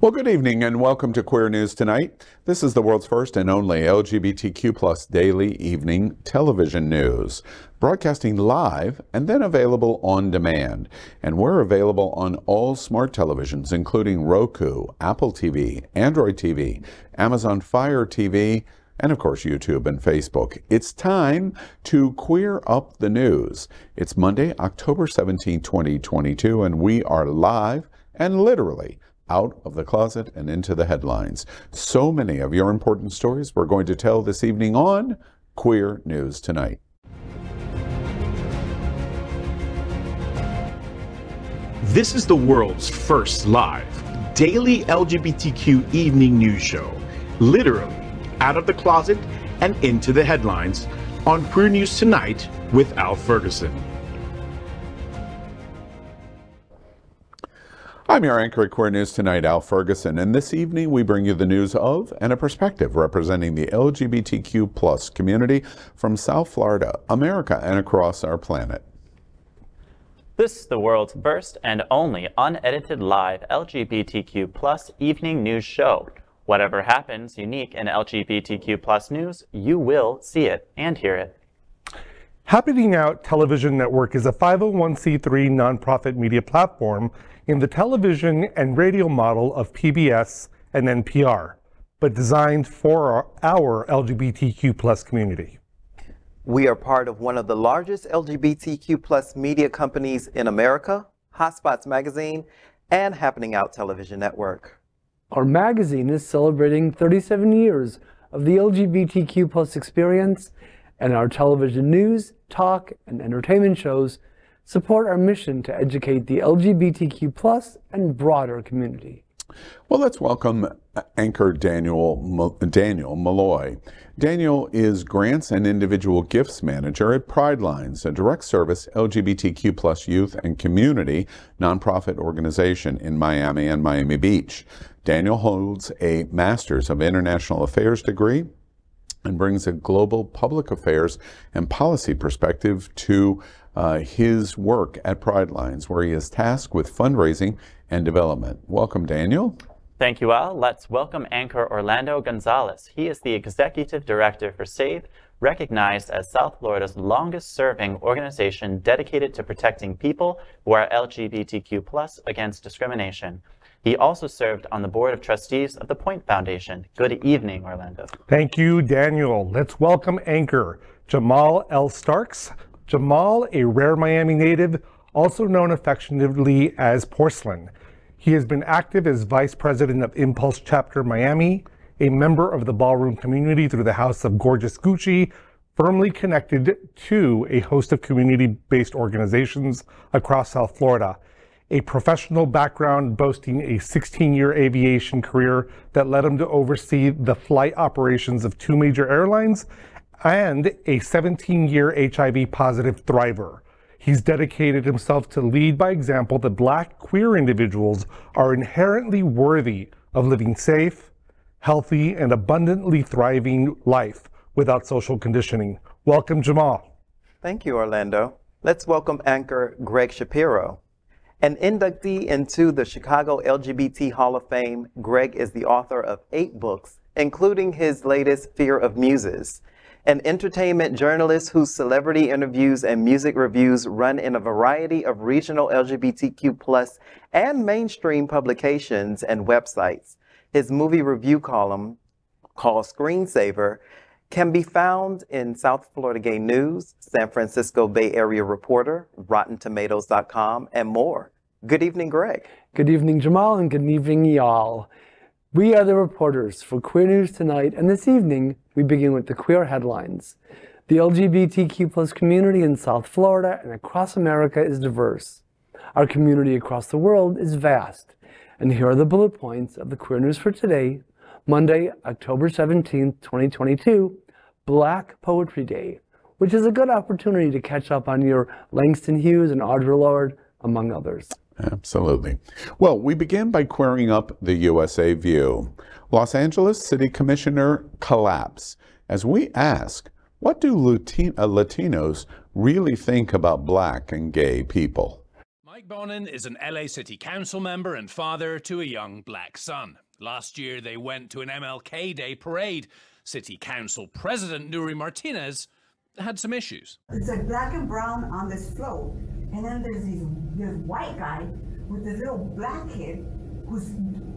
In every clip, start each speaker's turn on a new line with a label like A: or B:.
A: Well, good evening and welcome to Queer News Tonight. This is the world's first and only LGBTQ+ daily evening television news, broadcasting live and then available on demand. And we're available on all smart televisions, including Roku, Apple TV, Android TV, Amazon Fire TV, and of course YouTube and Facebook. It's time to queer up the news. It's Monday, October 17, 2022, and we are live and literally out of the closet and into the headlines. So many of your important stories we're going to tell this evening on Queer News Tonight.
B: This is the world's first live daily LGBTQ evening news show, literally out of the closet and into the headlines on Queer News Tonight with Al Ferguson.
A: I'm your anchor at Queer News Tonight, Al Ferguson, and this evening we bring you the news of and a perspective representing the LGBTQ+ community from South Florida, America, and across our planet.
C: This is the world's first and only unedited live LGBTQ+ evening news show. Whatever happens unique in LGBTQ+ news, you will see it and hear it.
D: Happening Out Television Network is a 501c3 nonprofit media platform in the television and radio model of PBS and NPR, but designed for our LGBTQ+ community.
E: We are part of one of the largest LGBTQ+ media companies in America, Hotspots Magazine, and Happening Out Television Network.
F: Our magazine is celebrating 37 years of the LGBTQ+ experience, and our television news, talk, and entertainment shows support our mission to educate the LGBTQ+ and broader community.
A: Well, let's welcome anchor Daniel Molloy. Daniel is Grants and Individual Gifts Manager at Pride Lines, a direct service LGBTQ+ youth and community nonprofit organization in Miami and Miami Beach. Daniel holds a Master's of International Affairs degree and brings a global public affairs and policy perspective to his work at Pride Lines, where he is tasked with fundraising and development. Welcome, Daniel.
C: Thank you, Al. Let's welcome anchor Orlando Gonzales. He is the Executive Director for SAVE, recognized as South Florida's longest-serving organization dedicated to protecting people who are LGBTQ+ against discrimination. He also served on the Board of Trustees of the Point Foundation. Good evening, Orlando.
D: Thank you, Daniel. Let's welcome anchor Jamaal L. Starks. Jamaal, a rare Miami native, also known affectionately as Porcelain. He has been active as Vice President of Impulse Chapter Miami, a member of the ballroom community through the House of Gorgeous Gucci, firmly connected to a host of community-based organizations across South Florida. A professional background boasting a 16-year aviation career that led him to oversee the flight operations of 2 major airlines, and a 17-year HIV-positive thriver. He's dedicated himself to lead by example that Black queer individuals are inherently worthy of living safe, healthy, and abundantly thriving life without social conditioning. Welcome, Jamaal.
E: Thank you, Orlando. Let's welcome anchor Gregg Shapiro. An inductee into the Chicago LGBT Hall of Fame, Gregg is the author of 8 books, including his latest, Fear of Muses. An entertainment journalist whose celebrity interviews and music reviews run in a variety of regional LGBTQ+ and mainstream publications and websites. His movie review column, called Screensaver, can be found in South Florida Gay News, San Francisco Bay Area Reporter, RottenTomatoes.com, and more. Good evening, Gregg.
F: Good evening, Jamaal, and good evening, y'all. We are the reporters for Queer News Tonight, and this evening we begin with the queer headlines. The LGBTQ+ community in South Florida and across America is diverse. Our community across the world is vast. And here are the bullet points of the Queer News for today, Monday, October 17th, 2022, Black Poetry Day, which is a good opportunity to catch up on your Langston Hughes and Audre Lorde, among others.
A: Absolutely. Well, we begin by querying up the USA View. Los Angeles City Commissioner collapse. As we ask, what do Latinos really think about Black and gay people?
G: My Mike Bonin is an LA City Council member and father to a young black son. Last year, they went to an MLK Day parade. City Council President Nuri Martinez had some issues.
H: It's like black and brown on this float, and then there's this white guy with this little black kid who's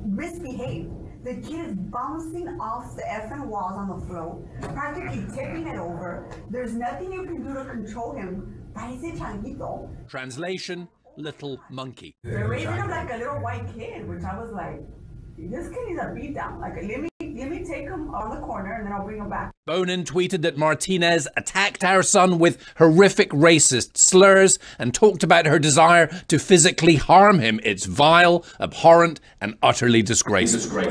H: misbehaved. The kid is bouncing off the effing walls on the float, practically tipping it over. There's nothing you can do to control him. Parece changuito.
G: Translation, little monkey.
H: They're raising him like a little white kid, which I was like, this kid needs a beat down. Like, let me take him on the corner and then I'll bring him back.
G: Bonin tweeted that Martinez attacked our son with horrific racist slurs and talked about her desire to physically harm him. It's vile, abhorrent, and utterly disgraceful.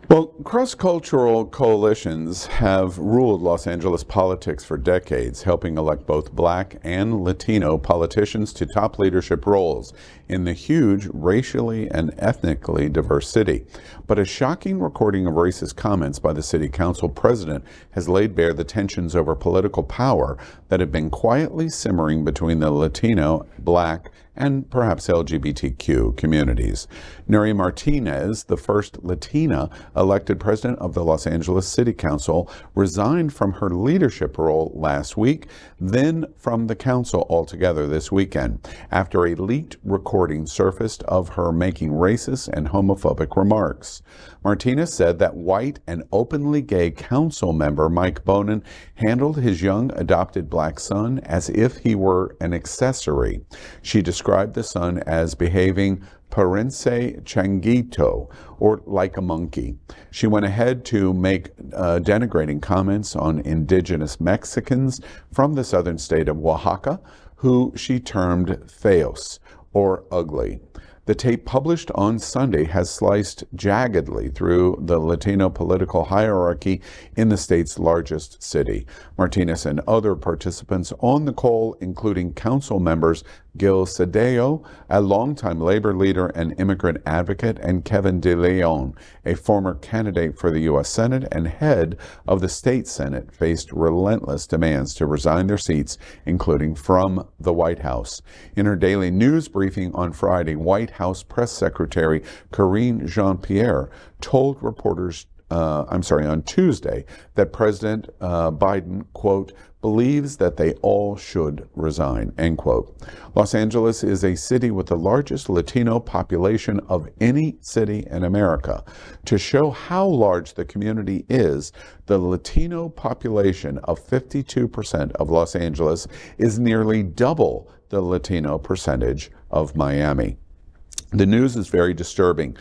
A: Well, cross-cultural coalitions have ruled Los Angeles politics for decades, helping elect both black and Latino politicians to top leadership roles in the huge racially and ethnically diverse city. But a shocking recording of racist comments by the city council president has laid bare the tensions over political power that have been quietly simmering between the Latino, black, and perhaps LGBTQ communities. Nuri Martinez, the first Latina elected president of the Los Angeles City Council, resigned from her leadership role last week, then from the council altogether this weekend, after a leaked recording surfaced of her making racist and homophobic remarks. Martinez said that white and openly gay council member Mike Bonin handled his young adopted black son as if he were an accessory. She described the son as behaving parence changuito, or like a monkey. She went ahead to make denigrating comments on indigenous Mexicans from the southern state of Oaxaca, who she termed feos, or ugly. The tape published on Sunday has sliced jaggedly through the Latino political hierarchy in the state's largest city. Martinez and other participants on the call, including council members Gil Cedillo, a longtime labor leader and immigrant advocate, and Kevin De Leon, a former candidate for the U.S. Senate and head of the state Senate, faced relentless demands to resign their seats, including from the White House. In her daily news briefing on Friday, White House Press Secretary Karine Jean-Pierre told reporters on Tuesday that President Biden, quote, believes that they all should resign, end quote. Los Angeles is a city with the largest Latino population of any city in America. To show how large the community is, the Latino population of 52% of Los Angeles is nearly double the Latino percentage of Miami. The news is very disturbing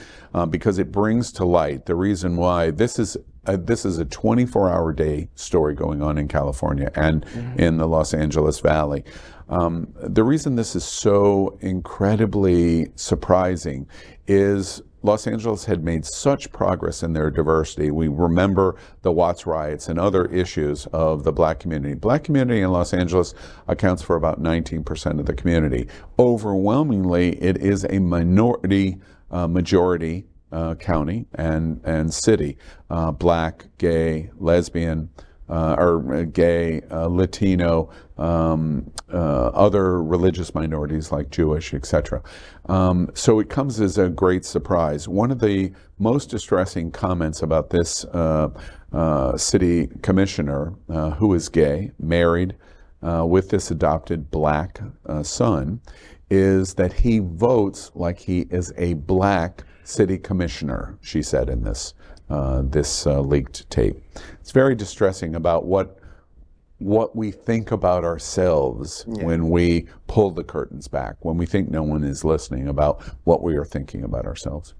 A: because it brings to light the reason why this is a 24-hour day story going on in California and in the Los Angeles Valley. The reason this is so incredibly surprising is Los Angeles had made such progress in their diversity. We remember the Watts riots and other issues of the black community. Black community in Los Angeles accounts for about 19% of the community. Overwhelmingly, it is a majority county and city. Black, gay, lesbian, or gay, Latino, other religious minorities like Jewish, etc. So it comes as a great surprise. One of the most distressing comments about this city commissioner, who is gay, married, with this adopted black son, is that he votes like he is a black city commissioner, she said in this leaked tape. It's very distressing about what we think about ourselves when we pull the curtains back, when we think no one is listening about what we are thinking about ourselves.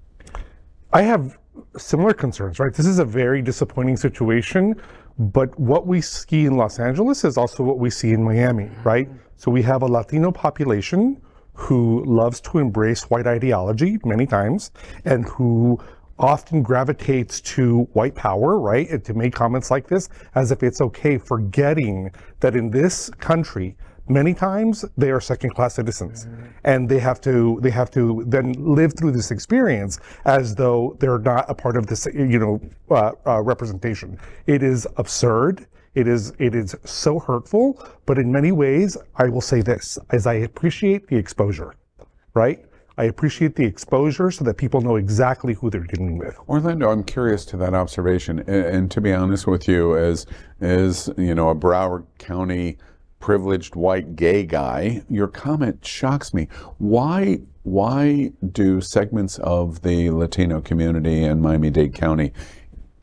D: I have similar concerns, right? This is a very disappointing situation, but what we see in Los Angeles is also what we see in Miami, right? So we have a Latino population who loves to embrace white ideology many times and who often gravitates to white power, right? And to make comments like this as if it's okay, forgetting that in this country, many times they are second-class citizens, and they have to then live through this experience as though they're not a part of this, representation. It is absurd. It is so hurtful. But in many ways, I will say this: as I appreciate the exposure, right? I appreciate the exposure so that people know exactly who they're dealing with.
A: Orlando, I'm curious to that observation, and to be honest with you, as you know, a Broward County privileged white gay guy, your comment shocks me. Why do segments of the Latino community in Miami-Dade County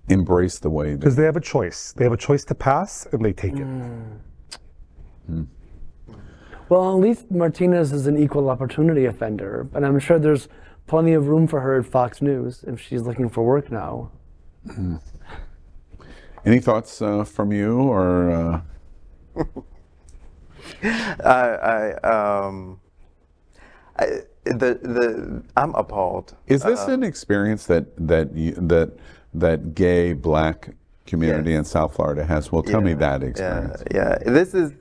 A: embrace the way?
D: Because they have a choice. They have a choice to pass, and they take it.
F: Well, at least Martinez is an equal opportunity offender, but I'm sure there's plenty of room for her at Fox News if she's looking for work now.
A: Any thoughts from you, or?
E: I'm appalled.
A: Is this an experience that gay black community in South Florida has? Well, tell me that experience.
E: Yeah. This is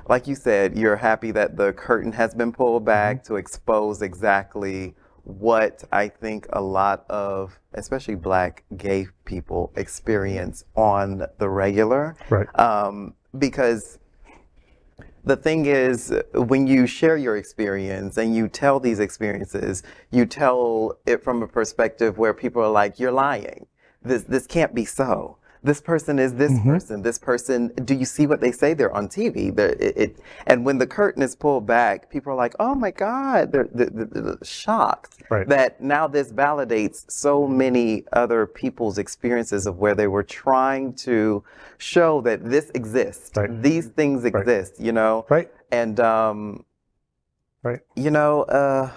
E: like you said. You're happy that the curtain has been pulled back to expose exactly what I think a lot of, especially black gay people, experience on the regular.
D: Right.
E: Because the thing is, when you share your experience and you tell these experiences, you tell it from a perspective where people are like, you're lying. This can't be so. This person is this person. This person, do you see what they say? They're on TV. And when the curtain is pulled back, people are like, oh my God, they're shocked that now this validates so many other people's experiences of where they were trying to show that this exists. These things exist, you know? And, you know,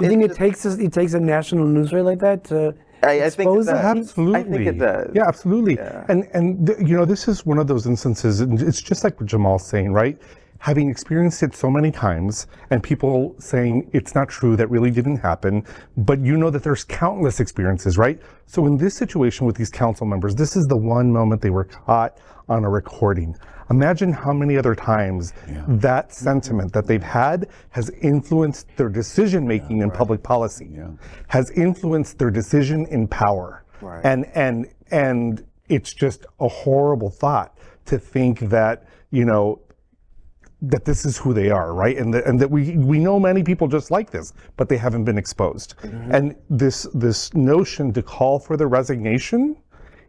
F: you think it takes a national news story like that to
E: I think it does.
D: Absolutely.
E: I think it does.
D: Yeah, absolutely.
E: Yeah.
D: And you know, this is one of those instances, and it's just like what Jamaal's saying, right? Having experienced it so many times, and people saying it's not true, that really didn't happen, but you know that there's countless experiences, right? So in this situation with these council members, this is the one moment they were caught on a recording. Imagine how many other times that sentiment that they've had has influenced their decision making in public policy, has influenced their decision in power. And it's just a horrible thought to think that, you know, that this is who they are, right? And that we know many people just like this, but they haven't been exposed. And this notion to call for the resignation,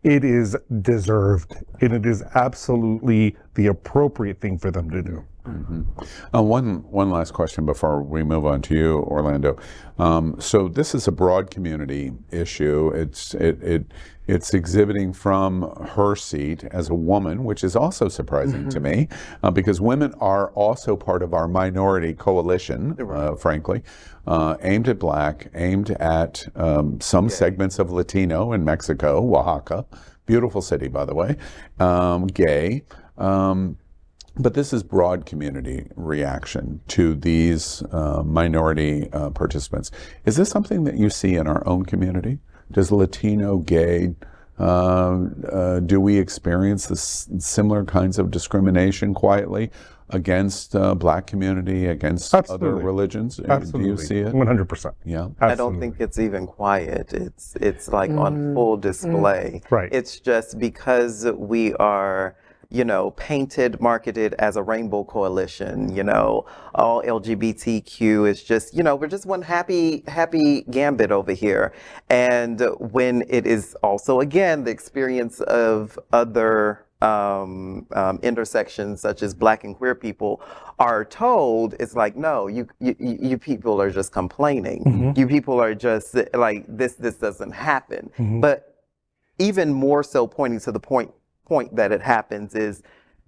D: it is deserved, and it is absolutely the appropriate thing for them to do.
A: One last question before we move on to you, Orlando. So this is a broad community issue. It's exhibiting from her seat as a woman, which is also surprising to me, because women are also part of our minority coalition, frankly, aimed at black, aimed at some segments of Latino in Mexico, Oaxaca, beautiful city, by the way, gay. But this is broad community reaction to these minority participants. Is this something that you see in our own community? Does Latino, gay, do we experience this similar kinds of discrimination quietly against black community, against other religions?
D: Absolutely.
A: Do you see it?
D: 100%.
A: Yeah.
D: Absolutely.
E: I don't think it's even quiet. It's like on full display. It's just because we are, you know, painted, marketed as a rainbow coalition, you know, all LGBTQ is just, you know, we're just one happy gambit over here. And when it is also, again, the experience of other intersections such as black and queer people are told, it's like, no, you people are just complaining. You people are just like, this doesn't happen. But even more so pointing to the point that it happens is,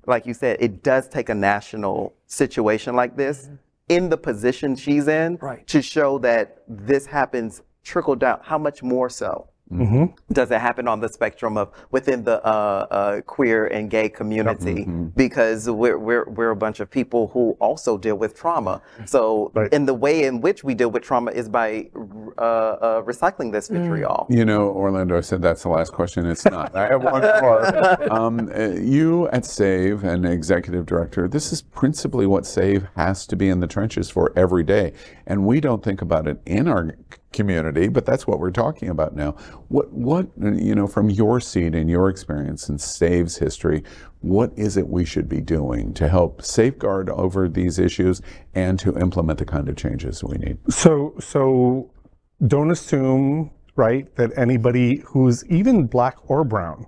E: like you said, it does take a national situation like this in the position she's in to show that this happens trickle down. How much more so does it happen on the spectrum of within the queer and gay community? Because we're a bunch of people who also deal with trauma. So in the way in which we deal with trauma is by recycling this vitriol.
A: You know, Orlando, I said that's the last question. It's not. I have one more. You at SAVE and executive director, this is principally what SAVE has to be in the trenches for every day. And we don't think about it in our community, but that's what we're talking about now. What you know, from your seat and your experience in SAVE's history, what is it we should be doing to help safeguard over these issues and to implement the kind of changes we need?
D: So don't assume, right, that anybody who's even black or brown,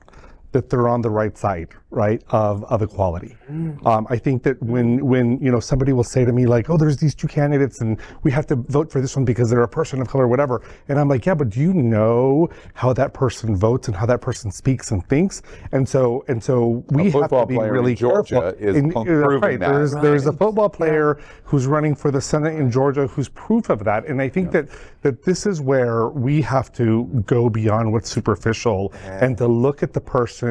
D: that they're on the right side, right, of equality. I think that when you know, somebody will say to me like, oh, there's these two candidates and we have to vote for this one because they're a person of color or whatever, and I'm like, yeah, but do you know how that person votes and how that person speaks and thinks? And so we have to be really
A: Georgia
D: careful.
A: is proving that.
D: There's a football player who's running for the Senate in Georgia who's proof of that, and I think that this is where we have to go beyond what's superficial and to look at the person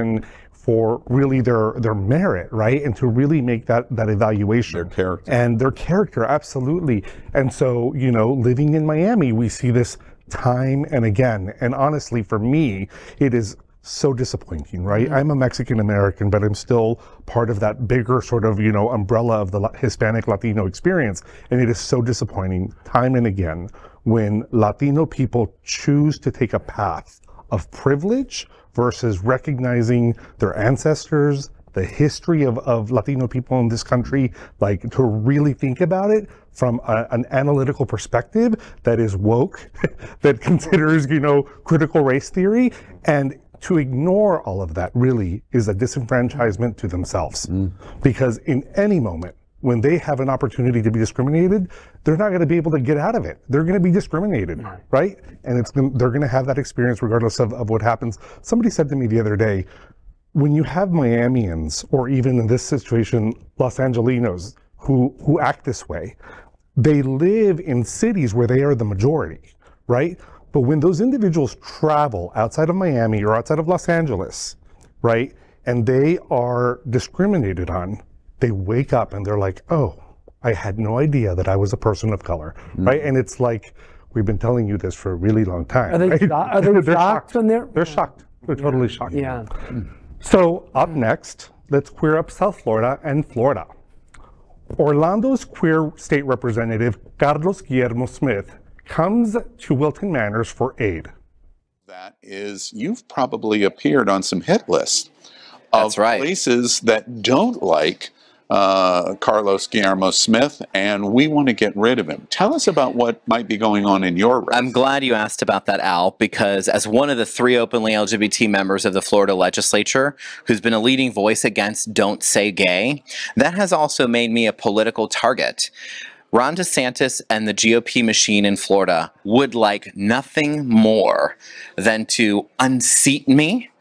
D: for really their merit, right? And to really make that evaluation.
A: Their character.
D: And their character, absolutely. And so, you know, living in Miami, we see this time and again. And honestly, for me, it is so disappointing, right? I'm a Mexican American, but I'm still part of that bigger sort of, you know, umbrella of the Hispanic Latino experience. And it is so disappointing time and again when Latino people choose to take a path of privilege versus recognizing their ancestors, the history of Latino people in this country, like to really think about it from an analytical perspective that is woke, that considers, you know, critical race theory, and to ignore all of that really is a disenfranchisement to themselves. Because in any moment, when they have an opportunity to be discriminated, they're not going to be able to get out of it. They're going to be discriminated, right? And they're going to have that experience regardless of what happens. Somebody said to me the other day, when you have Miamians, or even in this situation, Los Angelinos, who act this way, they live in cities where they are the majority, right? But when those individuals travel outside of Miami or outside of Los Angeles, right, and they are discriminated on, they wake up and they're like, oh, I had no idea that I was a person of color, right? And it's like, we've been telling you this for a really long time.
F: Are they,
D: right?
F: are they shocked when
D: They're shocked. They're totally shocked.
F: Yeah.
D: So up next, let's queer up South Florida and Florida. Orlando's queer state representative, Carlos Guillermo Smith, comes to Wilton Manors for aid.
A: That is, you've probably appeared on some hit lists of places that don't like Carlos Guillermo Smith, and we want to get rid of him. Tell us about what might be going on in your race.
I: I'm glad you asked about that, Al, because as one of the 3 openly LGBT members of the Florida legislature who's been a leading voice against Don't Say Gay, that has also made me a political target. Ron DeSantis and the GOP machine in Florida would like nothing more than to unseat me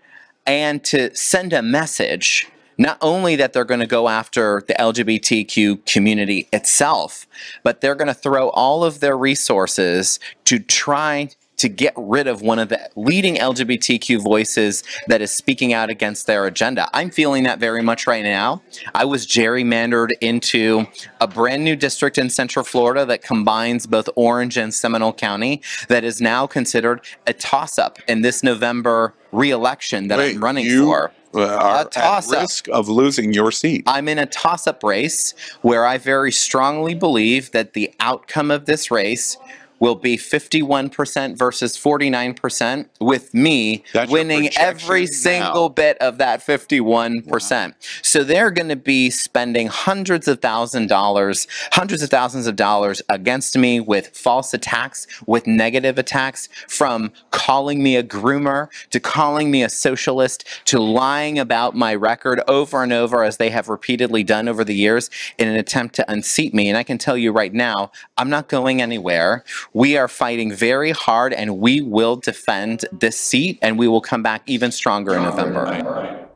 I: and to send a message, not only that they're going to go after the LGBTQ community itself, but they're going to throw all of their resources to try to get rid of one of the leading LGBTQ voices that is speaking out against their agenda. I'm feeling that very much right now. I was gerrymandered into a brand new district in Central Florida that combines both Orange and Seminole County that is now considered a toss-up in this November re-election that I'm running for.
A: Are at risk of losing your seat.
I: I'm in a toss-up race where I very strongly believe that the outcome of this race will be 51% versus 49%, with me winning every single bit of that 51%. Wow. So they're going to be spending hundreds of thousands of dollars against me with false attacks, with negative attacks, from calling me a groomer to calling me a socialist to lying about my record over and over, as they have repeatedly done over the years, in an attempt to unseat me. And I can tell you right now, I'm not going anywhere. We are fighting very hard, and we will defend this seat, and we will come back even stronger in November.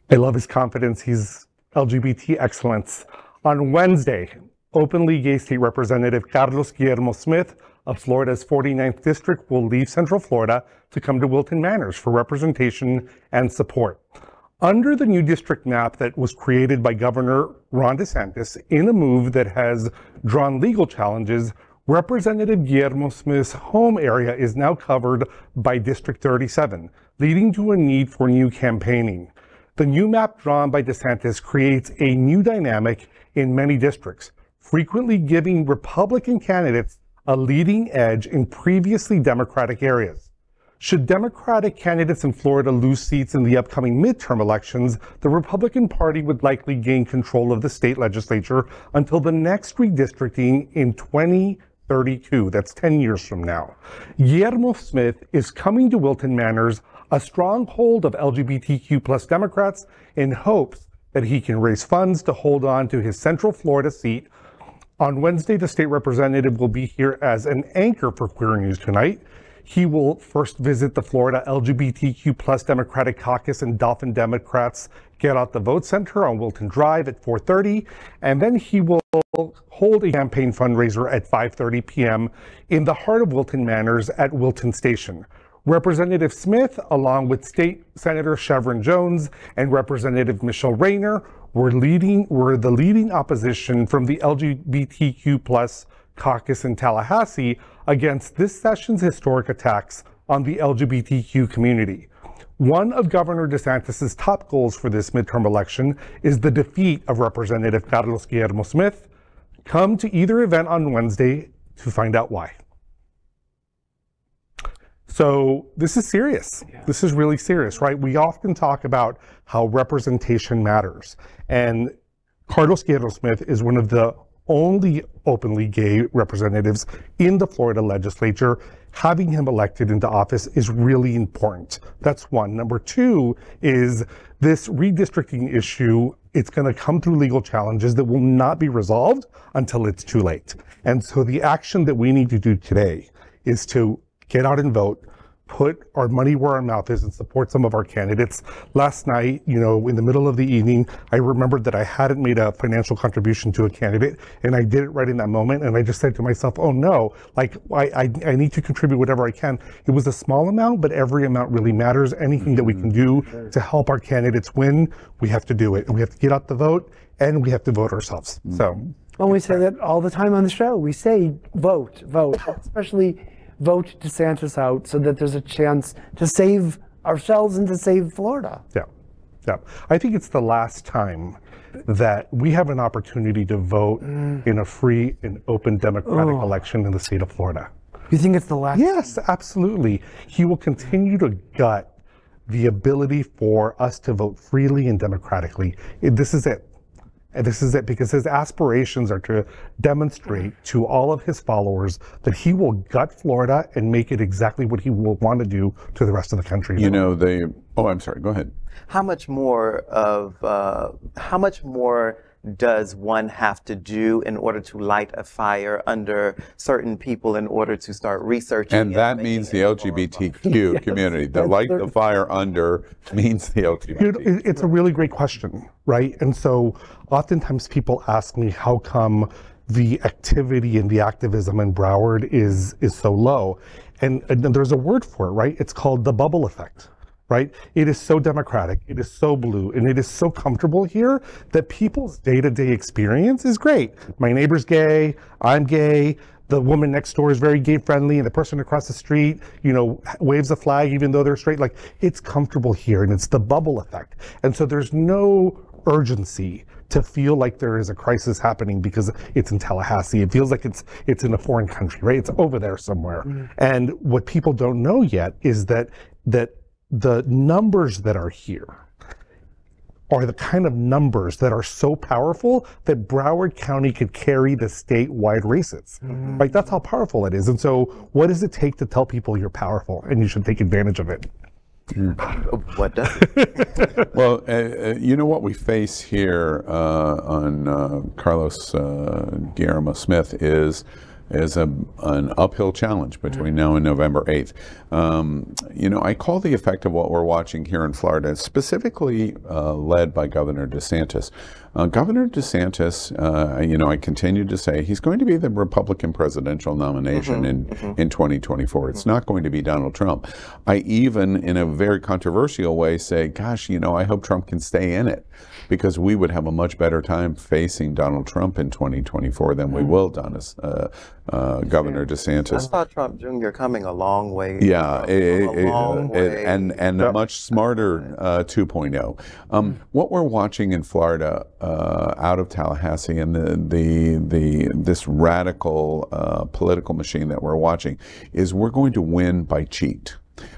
D: I love his confidence. He's LGBT excellence. On Wednesday, openly gay state representative Carlos Guillermo Smith of Florida's 49th district will leave Central Florida to come to Wilton Manors for representation and support. Under the new district map that was created by Governor Ron DeSantis, in a move that has drawn legal challenges, Representative Guillermo Smith's home area is now covered by District 37, leading to a need for new campaigning. The new map drawn by DeSantis creates a new dynamic in many districts, frequently giving Republican candidates a leading edge in previously Democratic areas. Should Democratic candidates in Florida lose seats in the upcoming midterm elections, the Republican Party would likely gain control of the state legislature until the next redistricting in 2032. That's 10 years from now. Guillermo Smith is coming to Wilton Manors, a stronghold of LGBTQ plus Democrats, in hopes that he can raise funds to hold on to his Central Florida seat. On Wednesday, the state representative will be here as an anchor for Queer News Tonight. He will first visit the Florida LGBTQ plus Democratic Caucus and Dolphin Democrats Get Out the Vote Center on Wilton Drive at 4:30, and then he will hold a campaign fundraiser at 5:30 p.m. in the heart of Wilton Manors at Wilton Station. Representative Smith, along with State Senator Chevron Jones and Representative Michelle Rayner, were the leading opposition from the LGBTQ plus caucus in Tallahassee against this session's historic attacks on the LGBTQ community. One of Governor DeSantis' top goals for this midterm election is the defeat of Representative Carlos Guillermo Smith. Come to either event on Wednesday to find out why. So this is serious. This is really serious, right? We often talk about how representation matters. And Carlos Guillermo Smith is one of the only openly gay representatives in the Florida legislature. Having him elected into office is really important. That's one. Number two is this redistricting issue. It's going to come through legal challenges that will not be resolved until it's too late. And so the action that we need to do today is to get out and vote, put our money where our mouth is, and support some of our candidates. Last night, in the middle of the evening, I remembered that I hadn't made a financial contribution to a candidate, and I did it right in that moment. And I just said to myself, oh no, I need to contribute whatever I can. It was a small amount, but every amount really matters. Anything that we can do to help our candidates win, we have to do it. And we have to get out the vote, and we have to vote ourselves. So.
F: Well, we say that all the time on the show. We say vote, especially vote DeSantis out so that there's a chance to save ourselves and to save Florida.
D: Yeah. I think it's the last time that we have an opportunity to vote in a free and open democratic election in the state of Florida.
F: You think it's the last?
D: Yes, absolutely. He will continue to gut the ability for us to vote freely and democratically. This is it. And this is it, because his aspirations are to demonstrate to all of his followers that he will gut Florida and make it exactly what he will want to do to the rest of the country.
A: I'm sorry, go ahead.
E: How much more does one have to do in order to light a fire under certain people in order to start researching?
A: And that means the LGBTQ community. The light the fire under means the LGBT.
D: It's a really great question, right? And so oftentimes people ask me how come the activity and the activism in Broward is so low. And there's a word for it, right? It's called the bubble effect. Right? It is so democratic, it is so blue, and it is so comfortable here that people's day-to-day experience is great. My neighbor's gay, I'm gay, the woman next door is very gay friendly, and the person across the street, waves a flag even though they're straight. Like, it's comfortable here, and it's the bubble effect. And so there's no urgency to feel like there is a crisis happening because it's in Tallahassee. It feels like it's in a foreign country, right? It's over there somewhere. And what people don't know yet is that the numbers that are here are the kind of numbers that are so powerful that Broward County could carry the statewide races. Right? That's how powerful it is. And so what does it take to tell people you're powerful and you should take advantage of it?
E: What does it?
A: Well, you know what we face here on Carlos Guillermo Smith is an uphill challenge between now and November 8th. I call the effect of what we're watching here in Florida, specifically led by Governor DeSantis. Governor DeSantis, I continue to say he's going to be the Republican presidential nomination in 2024. It's not going to be Donald Trump. I even, in a very controversial way, say, gosh, I hope Trump can stay in it, because we would have a much better time facing Donald Trump in 2024 than we will Governor DeSantis.
E: I saw Trump Jr. coming a long way.
A: Yeah, and a much smarter 2.0. What we're watching in Florida out of Tallahassee and this radical political machine that we're watching is we're going to win by cheat.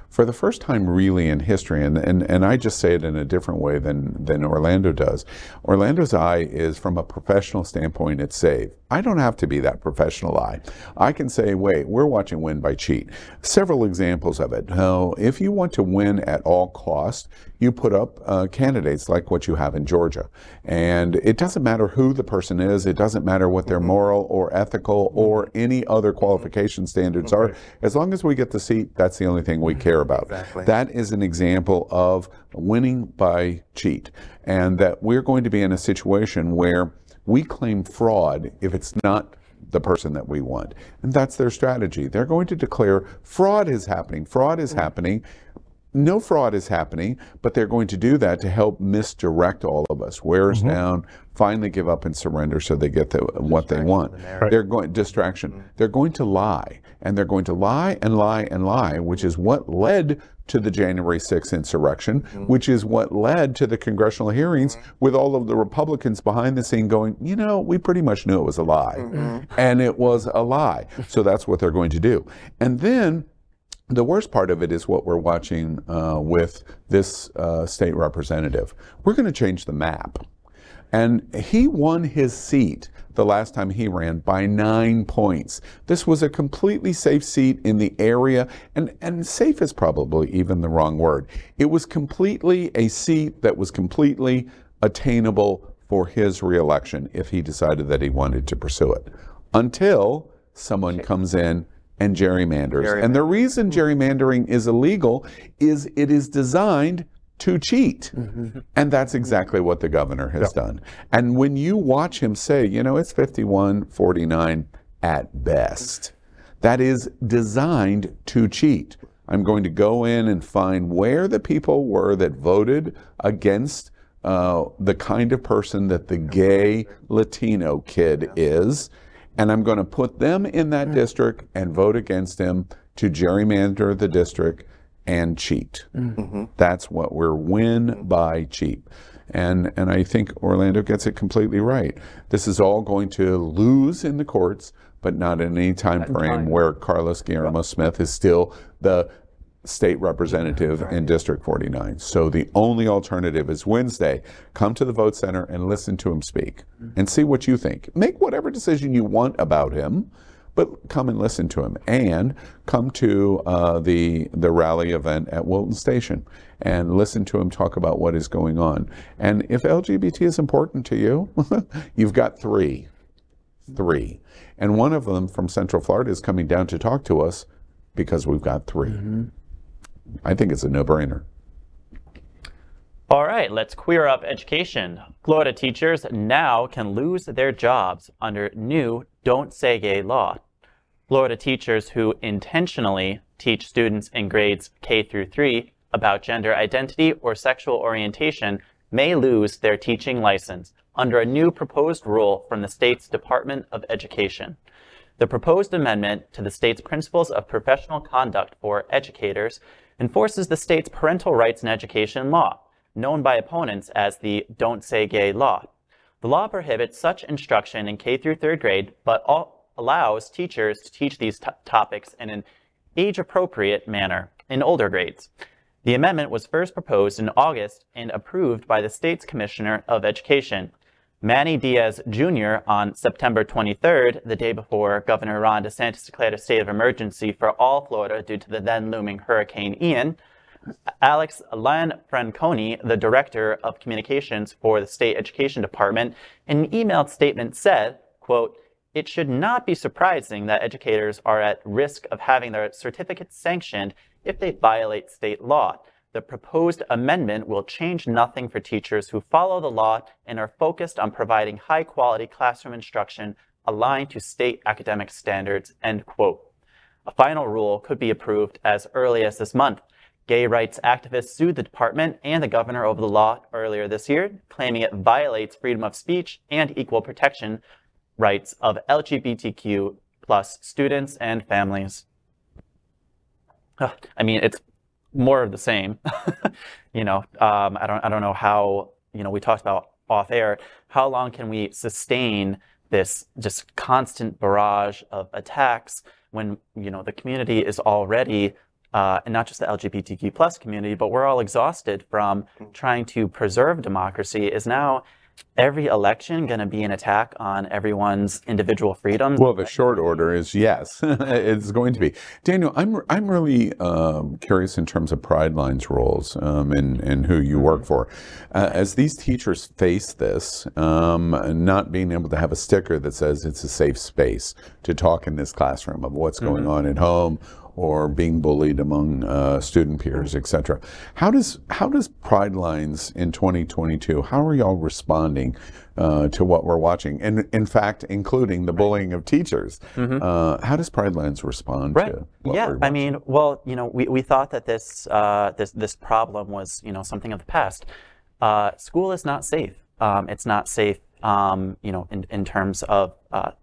A: For the first time really in history, and I just say it in a different way than Orlando does. Orlando's eye is, from a professional standpoint, it's safe. I don't have to be that professional eye. I can say, wait, we're watching win by cheat. Several examples of it. Now, if you want to win at all cost, you put up candidates like what you have in Georgia. And it doesn't matter who the person is. It doesn't matter what their moral or ethical or any other qualification standards are. As long as we get the seat, that's the only thing we care about.
E: Exactly.
A: That is an example of winning by cheat. And that we're going to be in a situation where we claim fraud if it's not the person that we want. And that's their strategy. They're going to declare fraud is happening. Fraud is happening. No fraud is happening, but they're going to do that to help misdirect all of us, wear us down, finally give up and surrender so they get what they want. They're going distraction. They're going to lie, and they're going to lie and lie and lie, which is what led to the January 6th insurrection, which is what led to the congressional hearings with all of the Republicans behind the scene going, you know, we pretty much knew it was a lie. And it was a lie. So that's what they're going to do. And then the worst part of it is what we're watching with this state representative. We're going to change the map. And he won his seat the last time he ran by 9 points. This was a completely safe seat in the area, and safe is probably even the wrong word. It was completely a seat that was completely attainable for his reelection if he decided that he wanted to pursue it, until someone comes in and gerrymanders. And the reason gerrymandering is illegal is it is designed to cheat. And that's exactly what the governor has done. And when you watch him say, you know, it's 51-49 at best, that is designed to cheat. I'm going to go in and find where the people were that voted against the kind of person that the gay Latino kid is, and I'm going to put them in that district and vote against him to gerrymander the district and cheat. That's what we're win by cheat. And I think Orlando gets it completely right. This is all going to lose in the courts, but not in any time frame where Carlos Guillermo Smith is still the state representative in District 49. So the only alternative is Wednesday. Come to the vote center and listen to him speak and see what you think. Make whatever decision you want about him, but come and listen to him, and come to the rally event at Wilton Station and listen to him talk about what is going on. And if LGBT is important to you, you've got three. And one of them from Central Florida is coming down to talk to us because we've got three. I think it's a no-brainer.
C: All right, let's queer up education. Florida teachers now can lose their jobs under new Don't Say Gay law. Florida teachers who intentionally teach students in grades K through 3 about gender identity or sexual orientation may lose their teaching license under a new proposed rule from the state's Department of Education. The proposed amendment to the state's Principles of Professional Conduct for Educators enforces the state's parental rights in education law, known by opponents as the Don't Say Gay law. The law prohibits such instruction in K through 3rd grade, but allows teachers to teach these topics in an age-appropriate manner in older grades. The amendment was first proposed in August and approved by the state's Commissioner of Education, Manny Diaz Jr. on September 23rd, the day before Governor Ron DeSantis declared a state of emergency for all Florida due to the then-looming Hurricane Ian. Alex Lanfranconi, the Director of Communications for the State Education Department, in an emailed statement said, quote, "It should not be surprising that educators are at risk of having their certificates sanctioned if they violate state law. The proposed amendment will change nothing for teachers who follow the law and are focused on providing high-quality classroom instruction aligned to state academic standards," end quote. A final rule could be approved as early as this month. Gay rights activists sued the department and the governor over the law earlier this year, claiming it violates freedom of speech and equal protection rights of LGBTQ plus students and families. I mean, it's more of the same. I don't know how, we talked about off air, how long can we sustain this just constant barrage of attacks when, you know, the community is already, and not just the LGBTQ plus community, but we're all exhausted from trying to preserve democracy. Is now every election going to be an attack on everyone's individual freedoms?
A: Well, the short order is yes, it's going to be. Daniel, I'm really curious in terms of Pride Line's roles and who you work for. As these teachers face this, not being able to have a sticker that says it's a safe space to talk in this classroom of what's going on at home, or being bullied among student peers, etc. How does Pride Lines in 2022, how are y'all responding to what we're watching? And in fact, including the bullying of teachers. How does Pride Lines respond to what we're watching?
C: I mean, well, you know, we thought that this problem was, you know, something of the past. School is not safe. It's not safe, you know, in terms of,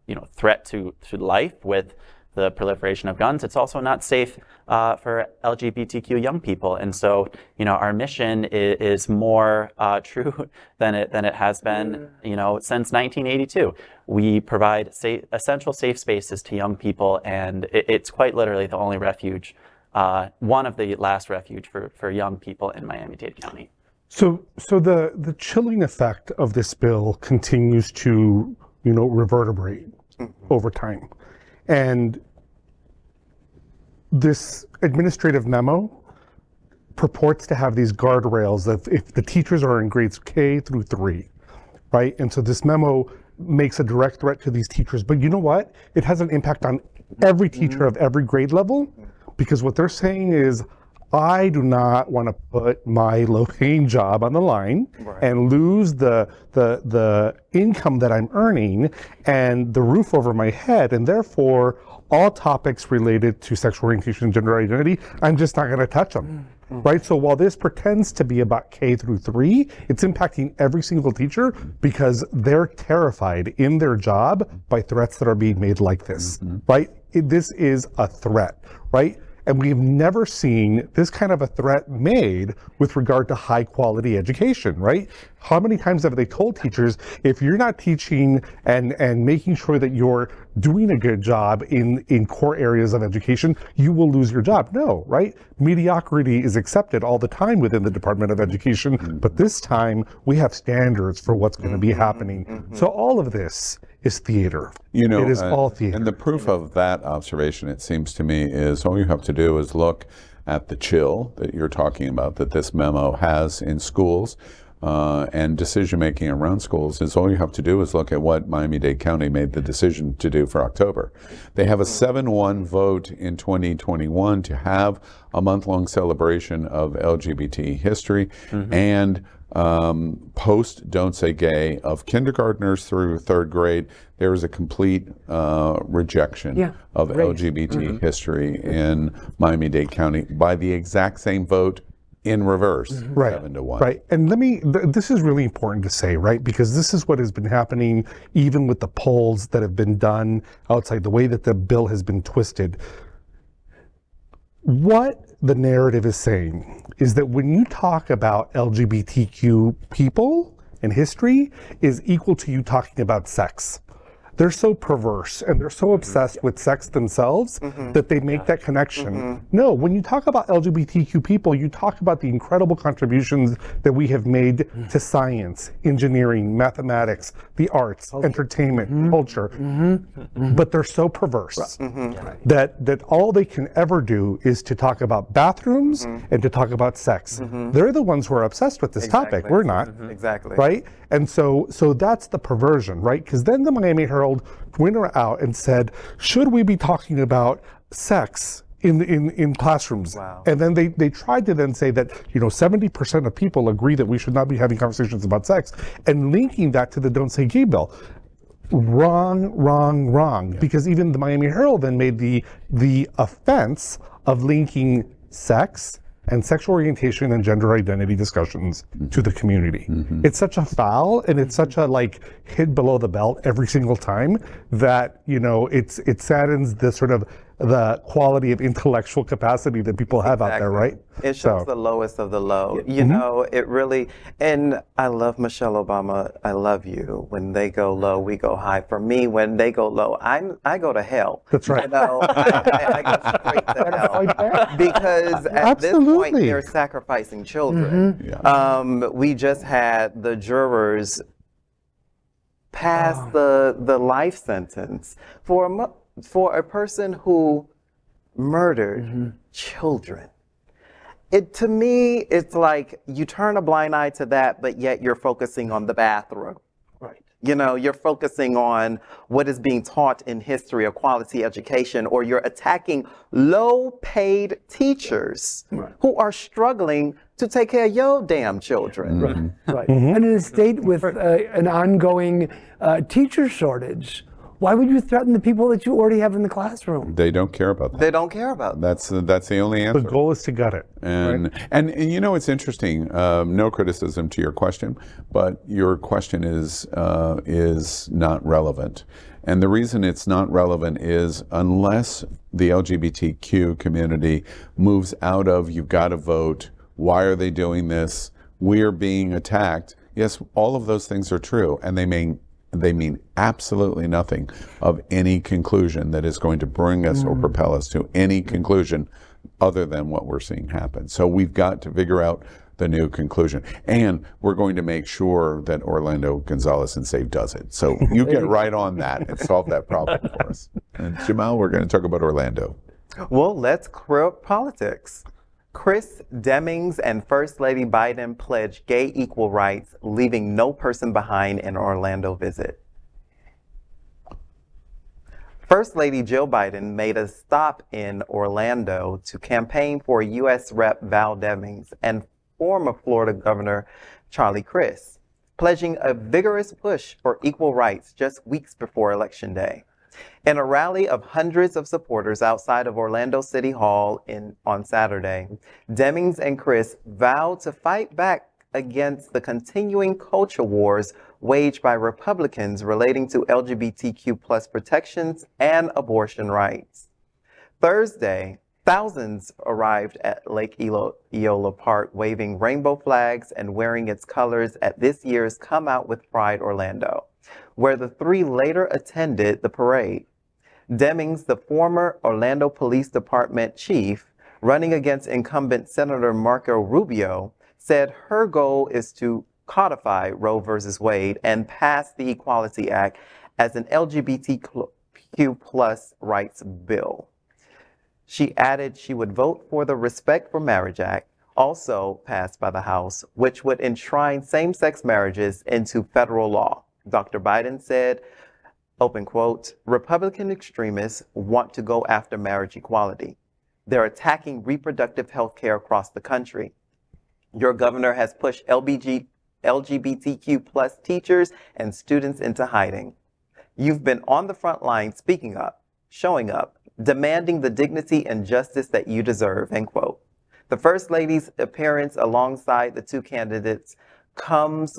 C: you know, threat to life with the proliferation of guns. It's also not safe for LGBTQ young people, and so, you know, our mission is more true than it has been, you know, since 1982. We provide essential safe spaces to young people, and it's quite literally the only refuge, one of the last refuge for young people in Miami-Dade County.
D: So the chilling effect of this bill continues to, you know, reverberate over time. And this administrative memo purports to have these guardrails of if the teachers are in grades K through 3, right? And so this memo makes a direct threat to these teachers. But you know what? It has an impact on every teacher of every grade level, because what they're saying is, I do not want to put my low-paying job on the line and lose the income that I'm earning and the roof over my head, and therefore all topics related to sexual orientation and gender identity, I'm just not going to touch them. Right? So while this pretends to be about K through 3, it's impacting every single teacher because they're terrified in their job by threats that are being made like this. Right? This is a threat, right? And we've never seen this kind of a threat made with regard to high quality education, right? How many times have they told teachers, if you're not teaching and making sure that you're doing a good job in core areas of education, you will lose your job? No, right? Mediocrity is accepted all the time within the Department of Education, but this time we have standards for what's going to be happening. So all of this is theater.
A: You know,
D: it is all theater.
A: And the proof of that observation, it seems to me, is all you have to do is look at the chill that you're talking about, that this memo has in schools and decision-making around schools. Is all you have to do is look at what Miami-Dade County made the decision to do for October. They have a 7-1 vote in 2021 to have a month-long celebration of LGBT history and post Don't Say Gay of kindergartners through 3rd grade. There is a complete rejection of LGBT history in Miami-Dade County by the exact same vote in reverse, 7-1.
D: Right, and this is really important to say, right? Because this is what has been happening even with the polls that have been done outside, the way that the bill has been twisted. What the narrative is saying is that when you talk about LGBTQ people and history is equal to you talking about sex. They're so perverse and they're so obsessed with sex themselves that they make that connection. No, when you talk about LGBTQ people, you talk about the incredible contributions that we have made to science, engineering, mathematics, the arts, entertainment, culture. But they're so perverse that all they can ever do is to talk about bathrooms and to talk about sex. They're the ones who are obsessed with this topic. We're not. Right? And so that's the perversion, right? Because then the Miami Herald went out and said, should we be talking about sex in classrooms? And then they tried to then say that, you know, 70% of people agree that we should not be having conversations about sex, and linking that to the Don't Say Gay bill. Wrong. Because even the Miami Herald then made the offense of linking sex and sexual orientation and gender identity discussions to the community. It's such a foul, and it's such a hit below the belt every single time that, you know, it saddens the sort of the quality of intellectual capacity that people have out there, right?
E: It shows the lowest of the low. You know, it really, and I love Michelle Obama. I love you. When they go low, we go high. For me, when they go low, I go to hell.
D: That's right.
E: You know, I go straight to hell. Because at this point, they're sacrificing children. We just had the jurors pass the life sentence for a person who murdered children. To me, it's like you turn a blind eye to that, but yet you're focusing on the bathroom. Right. You know, you're focusing on what is being taught in history or quality education, or you're attacking low-paid teachers who are struggling to take care of your damn children.
F: Right. And in a state with an ongoing teacher shortage, why would you threaten the people that you already have in the classroom?
A: They don't care about that.
E: They don't care about that.
A: That's the only answer.
D: The goal is to gut it.
A: And you know, it's interesting. No criticism to your question, but your question is not relevant. And the reason it's not relevant is unless the LGBTQ community moves out of "you've got to vote," "why are they doing this," "we're being attacked." Yes, all of those things are true, and they mean absolutely nothing of any conclusion that is going to bring us or propel us to any conclusion other than what we're seeing happen. So we've got to figure out the new conclusion. And we're going to make sure that Orlando Gonzales and SAVE does it. So you get right on that and solve that problem for us. And Jamaal, we're going to talk about Orlando.
E: Well, let's clear up politics. Crist, Demings, and First Lady Biden pledge gay equal rights, leaving no person behind in Orlando visit. First Lady Jill Biden made a stop in Orlando to campaign for U.S. Rep. Val Demings and former Florida Governor Charlie Crist, pledging a vigorous push for equal rights just weeks before Election Day. In a rally of hundreds of supporters outside of Orlando City Hall on Saturday, Demings and Crist vowed to fight back against the continuing culture wars waged by Republicans relating to LGBTQ plus protections and abortion rights. Thursday, thousands arrived at Lake Eola Park waving rainbow flags and wearing its colors at this year's Come Out with Pride Orlando, where the three later attended the parade. Demings, the former Orlando Police Department chief, running against incumbent Senator Marco Rubio, said her goal is to codify Roe v. Wade and pass the Equality Act as an LGBTQ plus rights bill. She added she would vote for the Respect for Marriage Act, also passed by the House, which would enshrine same-sex marriages into federal law. Dr. Biden said, open quote, Republican extremists want to go after marriage equality. They're attacking reproductive health care across the country. Your governor has pushed LGBTQ plus teachers and students into hiding. You've been on the front line speaking up, showing up, demanding the dignity and justice that you deserve, end quote. The First Lady's appearance alongside the two candidates comes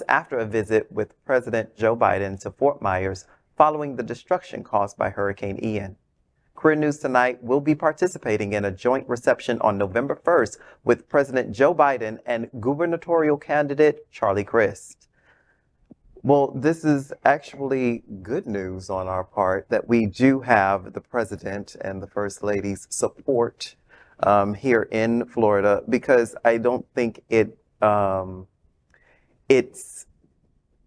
E: after a visit with President Joe Biden to Fort Myers following the destruction caused by Hurricane Ian. Queer News Tonight will be participating in a joint reception on November 1st with President Joe Biden and gubernatorial candidate Charlie Crist. Well, this is actually good news on our part that we do have the President and the First Lady's support here in Florida, because I don't think it's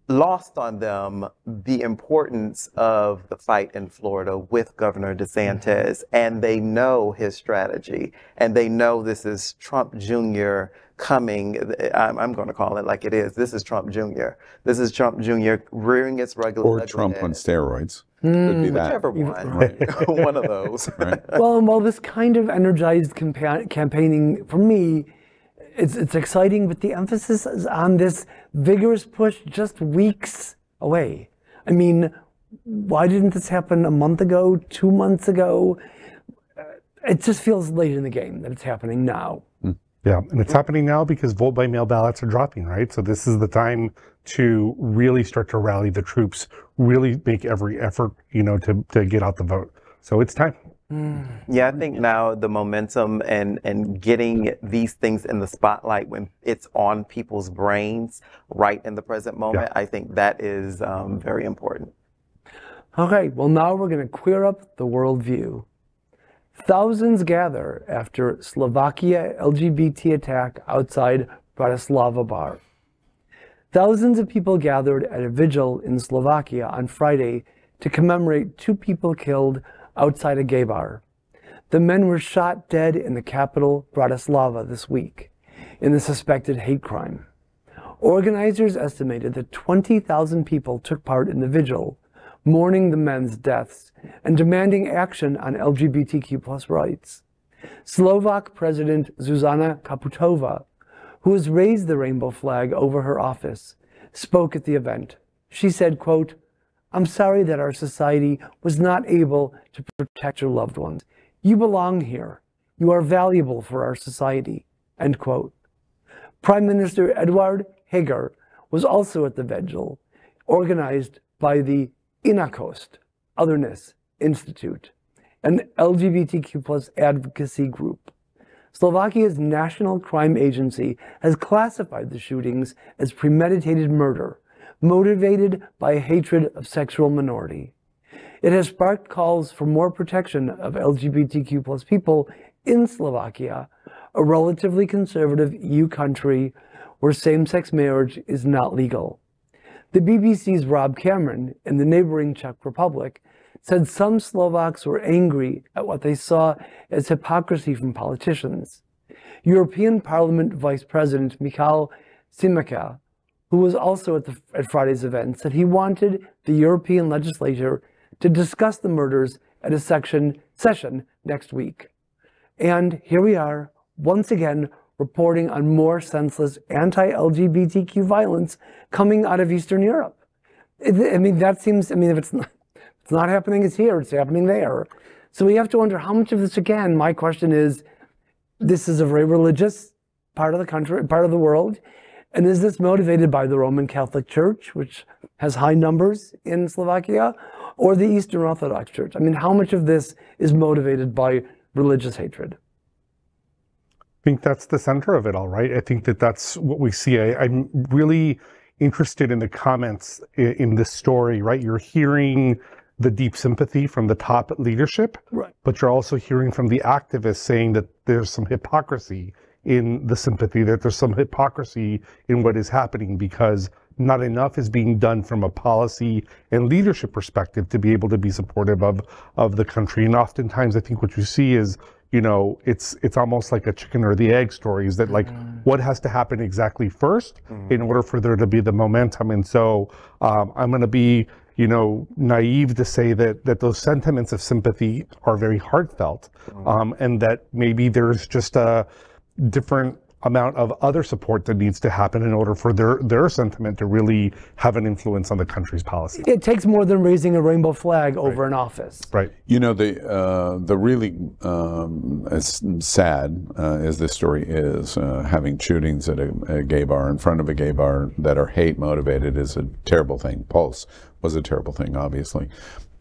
E: lost on them the importance of the fight in Florida with Governor DeSantis, and they know his strategy, and they know this is Trump Jr. coming. I'm going to call it like it is. This is Trump Jr. This is Trump Jr. rearing its regular
A: or Trump on steroids. Could be that.
E: Whichever one, right? One of those.
A: Right.
F: Well, this kind of energized campaigning, for me, it's exciting, but the emphasis is on this vigorous push just weeks away. I mean, why didn't this happen a month ago, 2 months ago? It just feels late in the game that it's happening now.
D: Yeah, and it's happening now because vote by mail ballots are dropping, right? So this is the time to really start to rally the troops, really make every effort, to get out the vote. So it's time.
E: Yeah, I think now the momentum and getting these things in the spotlight when it's on people's brains right in the present moment, I think that is very important.
F: Okay, well now we're going to queer up the worldview. Thousands gather after Slovakia LGBT attack outside Bratislava bar. Thousands of people gathered at a vigil in Slovakia on Friday to commemorate 2 people killed outside a gay bar. The men were shot dead in the capital, Bratislava, this week in the suspected hate crime. Organizers estimated that 20,000 people took part in the vigil, mourning the men's deaths and demanding action on LGBTQ+ rights. Slovak President Zuzana Kaputova, who has raised the rainbow flag over her office, spoke at the event. She said, quote, "I'm sorry that our society was not able to protect your loved ones. You belong here. You are valuable for our society," end quote. Prime Minister Eduard Heger was also at the vigil, organized by the Inakost, Otherness Institute, an LGBTQ+ advocacy group. Slovakia's National Crime Agency has classified the shootings as premeditated murder, motivated by a hatred of sexual minority. It has sparked calls for more protection of LGBTQ+ people in Slovakia, a relatively conservative EU country where same-sex marriage is not legal. The BBC's Rob Cameron in the neighboring Czech Republic said some Slovaks were angry at what they saw as hypocrisy from politicians. European Parliament Vice President Michal Šimečka, who was also at Friday's event, said he wanted the European legislature to discuss the murders at a session next week. And here we are, once again, reporting on more senseless anti-LGBTQ violence coming out of Eastern Europe. If it's not happening, it's here, it's happening there. So we have to wonder how much of this, again, my question is, this is a very religious part of the country, part of the world, and is this motivated by the Roman Catholic Church, which has high numbers in Slovakia, or the Eastern Orthodox Church? I mean, how much of this is motivated by religious hatred?
D: I think that's the center of it all, right? I think that's what we see. I'm really interested in the comments in this story, right? You're hearing the deep sympathy from the top leadership, right, but you're also hearing from the activists saying that there's some hypocrisy in the sympathy, that there's some hypocrisy in what is happening because not enough is being done from a policy and leadership perspective to be able to be supportive of the country. And oftentimes I think what you see is, you know, it's almost like a chicken or the egg story, is that like what has to happen exactly first in order for there to be the momentum. And so I'm going to be, you know, naive to say that those sentiments of sympathy are very heartfelt, and that maybe there's just a different amount of other support that needs to happen in order for their sentiment to really have an influence on the country's policy.
F: It takes more than raising a rainbow flag over an office.
D: Right.
A: You know, the really as sad as this story is, having shootings at a gay bar, in front of a gay bar, that are hate motivated is a terrible thing. Pulse was a terrible thing, obviously.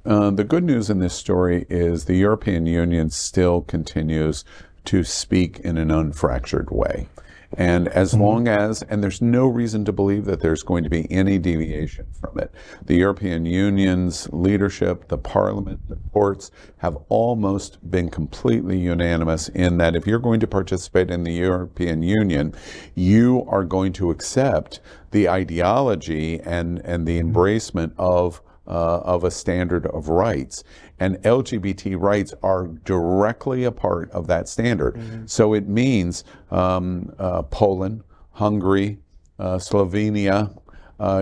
A: The good news in this story is the European Union still continues to speak in an unfractured way. And as long as, and there's no reason to believe that there's going to be any deviation from it. The European Union's leadership, the Parliament, the courts have almost been completely unanimous in that if you're going to participate in the European Union, you are going to accept the ideology and the embracement of a standard of rights. And LGBT rights are directly a part of that standard. So it means Poland, Hungary, Slovenia,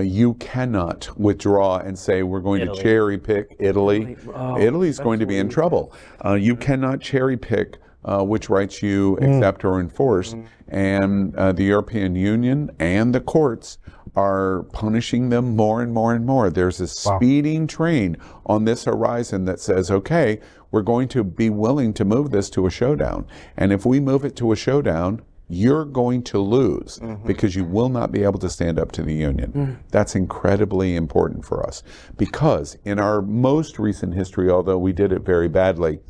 A: you cannot withdraw and say we're going to cherry pick Italy. Italy's going to be in trouble. You cannot cherry pick which rights you accept or enforce. And the European Union and the courts are punishing them more and more and more. There's a speeding train on this horizon that says, okay, we're going to be willing to move this to a showdown. And if we move it to a showdown, you're going to lose because you will not be able to stand up to the union. That's incredibly important for us because in our most recent history, although we did it very badly,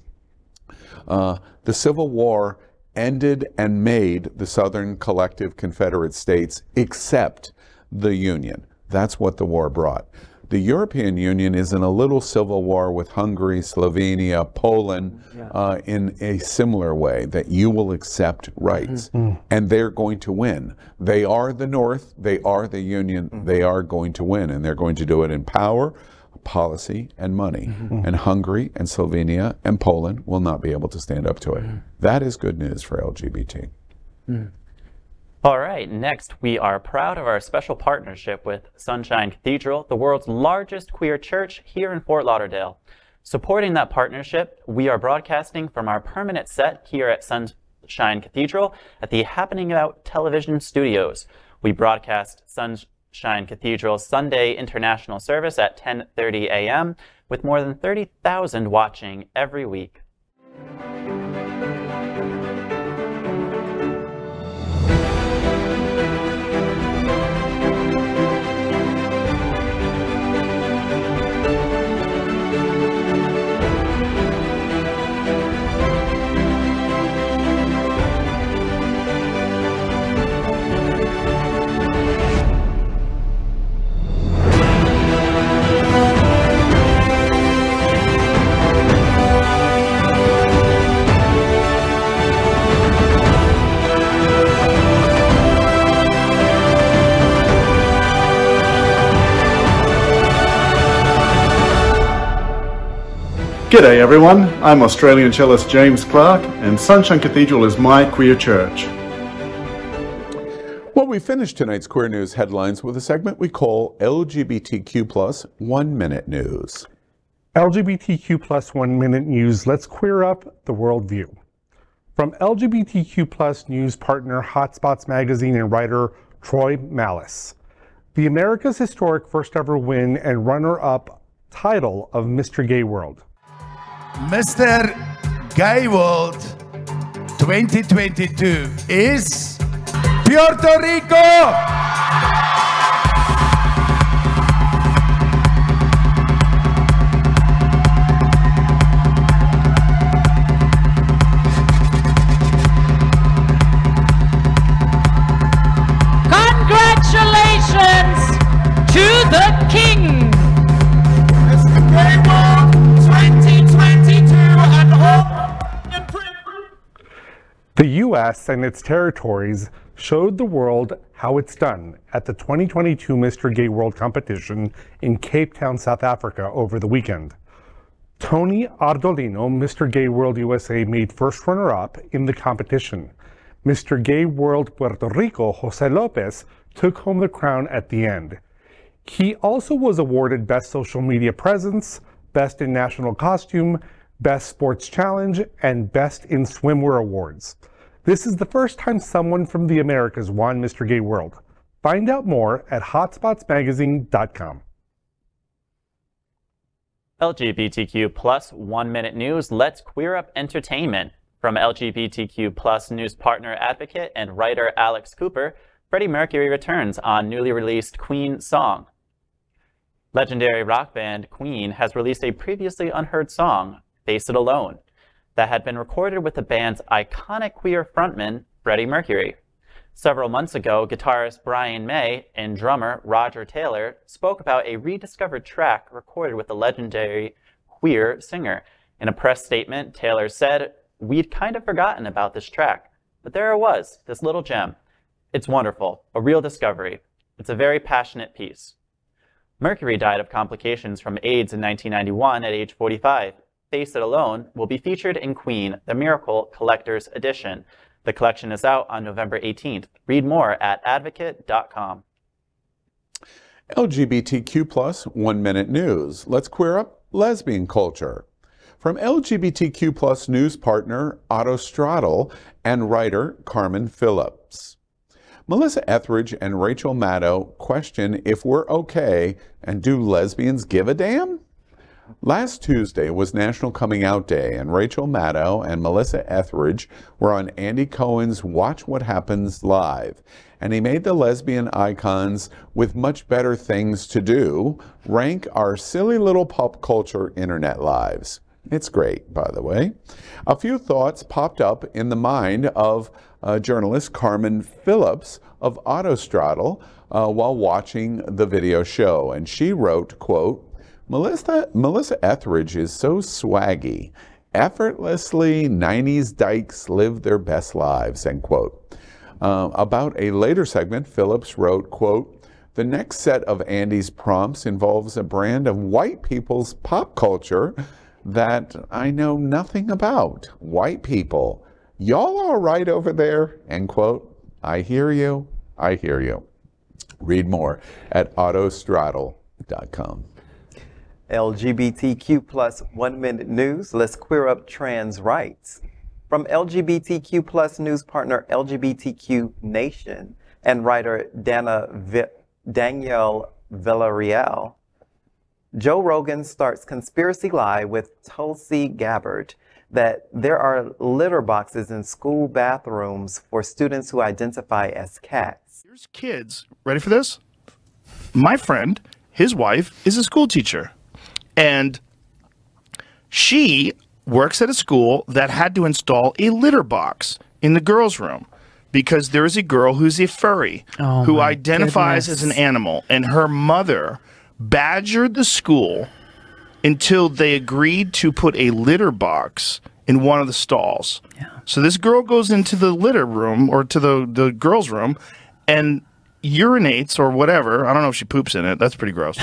A: The Civil War ended and made the Southern Collective Confederate States accept the Union. That's what the war brought. The European Union is in a little civil war with Hungary, Slovenia, Poland, in a similar way, that you will accept rights. And they're going to win. They are the North, they are the Union, they are going to win, and they're going to do it in power, policy, and money. And Hungary and Slovenia and Poland will not be able to stand up to it. That is good news for LGBT.
C: All right, next we are proud of our special partnership with Sunshine Cathedral, the world's largest queer church here in Fort Lauderdale. Supporting that partnership, we are broadcasting from our permanent set here at Sunshine Cathedral at the Happening Out television studios. We broadcast Sunshine Cathedral's Sunday International Service at 10:30 a.m. with more than 30,000 watching every week.
J: G'day everyone, I'm Australian cellist James Clark, and Sunshine Cathedral is my queer church.
A: Well, we finished tonight's Queer News headlines with a segment we call LGBTQ+ 1 Minute News.
D: LGBTQ+ 1 Minute News, let's queer up the worldview. From LGBTQ+ news partner Hotspots magazine and writer Troy Malice. The America's historic first ever win and runner-up title of Mr. Gay World.
K: Mr. Gay World 2022 is Puerto Rico!
L: Congratulations to the King!
K: Mr. Gay World 2022 and all.
D: The U.S. and its territories showed the world how it's done at the 2022 Mr. Gay World competition in Cape Town, South Africa over the weekend. Tony Ardolino, Mr. Gay World USA, made first runner-up in the competition. Mr. Gay World Puerto Rico, Jose Lopez, took home the crown at the end. He also was awarded Best Social Media Presence, Best in National Costume, Best Sports Challenge, and Best in Swimwear awards. This is the first time someone from the Americas won Mr. Gay World. Find out more at hotspotsmagazine.com.
C: LGBTQ+ 1 Minute News, let's queer up entertainment. From LGBTQ+ news partner, advocate, and writer Alex Cooper, Freddie Mercury returns on newly released Queen song. Legendary rock band Queen has released a previously unheard song, Face It Alone, that had been recorded with the band's iconic queer frontman, Freddie Mercury. Several months ago, guitarist Brian May and drummer Roger Taylor spoke about a rediscovered track recorded with the legendary queer singer. In a press statement, Taylor said, "We'd kind of forgotten about this track, but there it was, this little gem. It's wonderful, a real discovery. It's a very passionate piece." Mercury died of complications from AIDS in 1991 at age 45. Face It Alone will be featured in Queen, The Miracle Collector's Edition. The collection is out on November 18th. Read more at advocate.com.
A: LGBTQ+ 1 Minute News. Let's queer up lesbian culture. From LGBTQ+ news partner Otto Straddle and writer Carmen Phillips. Melissa Etheridge and Rachel Maddow question if we're okay and do lesbians give a damn? Last Tuesday was National Coming Out Day, and Rachel Maddow and Melissa Etheridge were on Andy Cohen's Watch What Happens Live, and he made the lesbian icons with much better things to do rank our silly little pop culture internet lives. It's great, by the way. A few thoughts popped up in the mind of journalist Carmen Phillips of Autostraddle while watching the video show. And she wrote, quote, Melissa Etheridge is so swaggy. Effortlessly, 90s dykes live their best lives, end quote. About a later segment, Phillips wrote, quote, the next set of Andy's prompts involves a brand of white people's pop culture that I know nothing about. White people. Y'all all right over there? End quote. I hear you. I hear you. Read more at autostraddle.com.
E: LGBTQ plus 1 minute news. Let's queer up trans rights. From LGBTQ plus news partner LGBTQ Nation and writer Danielle Villarreal, Joe Rogan starts Conspiracy Lie with Tulsi Gabbard that there are litter boxes in school bathrooms for students who identify as cats.
M: Here's kids. Ready for this? My friend, his wife, is a school teacher. And she works at a school that had to install a litter box in the girls' room because there is a girl who's a furry who identifies as an animal, and her mother badgered the school until they agreed to put a litter box in one of the stalls. Yeah. So this girl goes into the litter room or to the girls' room and urinates or whatever. I don't know if she poops in it. That's pretty gross.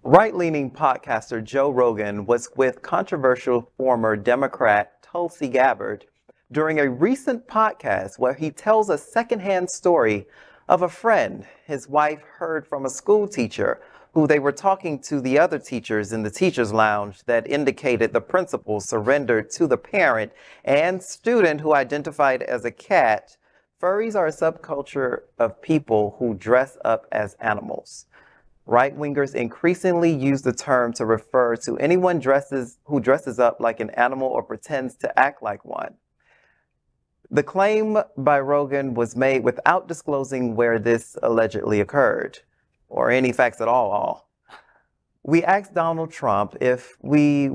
E: Right-leaning podcaster Joe Rogan was with controversial former Democrat Tulsi Gabbard during a recent podcast where he tells a secondhand story of a friend his wife heard from a school teacher who they were talking to the other teachers in the teacher's lounge that indicated the principal surrendered to the parent and student who identified as a cat. Furries are a subculture of people who dress up as animals. Right-wingers increasingly use the term to refer to anyone who dresses up like an animal or pretends to act like one. The claim by Rogan was made without disclosing where this allegedly occurred, or any facts at all. We asked Donald Trump if he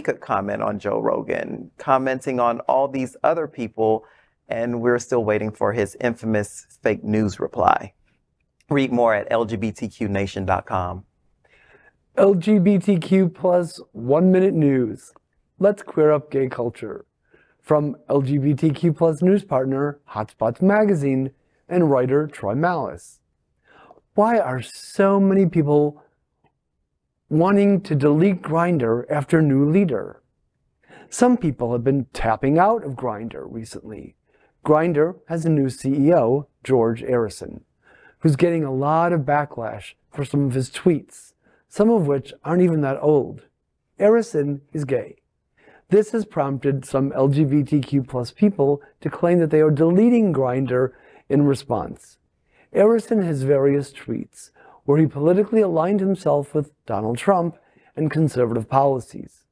E: could comment on Joe Rogan, commenting on all these other people, and we're still waiting for his infamous fake news reply. Read more at LGBTQNation.com.
F: LGBTQ plus 1 minute news. Let's queer up gay culture. From LGBTQ plus news partner Hotspots Magazine and writer Troy Malice. Why are so many people wanting to delete Grindr after new leader? Some people have been tapping out of Grindr recently. Grindr has a new CEO, George Arison, who's getting a lot of backlash for some of his tweets, some of which aren't even that old. Arison is gay. This has prompted some LGBTQ plus people to claim that they are deleting Grindr in response. Arison has various tweets where he politically aligned himself with Donald Trump and conservative policies.